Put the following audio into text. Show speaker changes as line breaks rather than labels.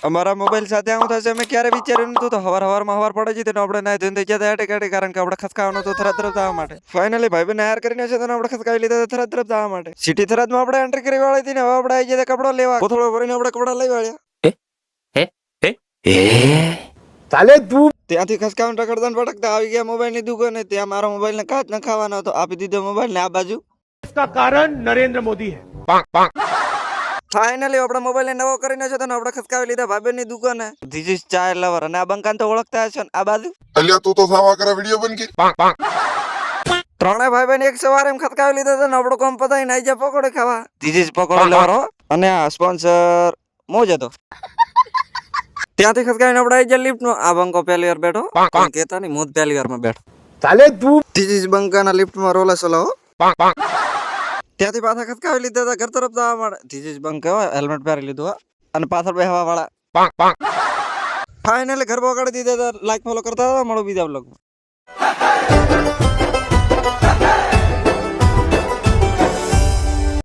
અમારા મોબાઈલ સાથે આવું થશે અમે ક્યારે વિચાર્યું નતું. તો હવાર પડે છે તો આપણે ના ધોઈને જતા એટે કારણ કે આપણે ખસકાવાનો તો થરત થવા માટે. ફાઇનલી ભાઈ બને હાર કરીને છે તો આપણે ખસકાવી લીધા થરત થવા માટે. સિટી થરતમાં આપણે એન્ટ્રી કરી વાળી હતી ને હવે આપણે આવી જતા કપડા લેવા. કોથળો ભરીને આપણે કપડા લઈ વાળ્યા.
ચાલે તું
ત્યાંથી ખસકાવન રખડતા ભટકતા આવી ગયા મોબાઈલ ની દુકાને. ત્યાં મારો મોબાઈલ ને કાચ ન ખાવાનો હતો. આપી દીધો મોબાઈલ ને આ બાજુ.
इसका कारण नरेंद्र मोदी है.
ફાઇનલી આપણે મોબાઈલ ને નવો કરીને છે તો આપણે ખસકાવી લીધા ભાઈ ની દુકાને. ધીસ ઇઝ ચાય લવર. અને આ બંકાન તો ઓળખતા હશો ને આ બાજુ.
અલ્યા તું તો સાવા કરે વિડિયો બન કે
ત્રણે ભાઈ બહેન એક સવારે એમ ખસકાવી લીધા હતા ને આપણો કોમ પતાવી નાઈ જા પકોડે ખાવા. ધીસ ઇઝ પકોડો લવર હો. અને આ સ્પોન્સર મોજ હતો. ત્યાંથી ખસકાવીને આપણે આવી જાય લિફ્ટ નો. આ બંકો પહેલી વાર બેઠો કેતા નહીં મોજ પહેલી વાર માં બેઠો.
ચાલે તું
ધીસ ઇઝ બંકાના લિફ્ટ માં રોલા સોલા હો. ત્યાંથી પાછા ખસકાવી લીધા હતા ઘર તરફ જવા માટે. ધીસ ઇઝ બંક હોય હેલ્મેટ પહેરી લીધું અને પાછળ બેહવા વાળા. ફાઇનલી ઘર પકડી દીધા હતા. લાઈક ફોલો કરતા હતા મળો બીજા બ્લોગમાં.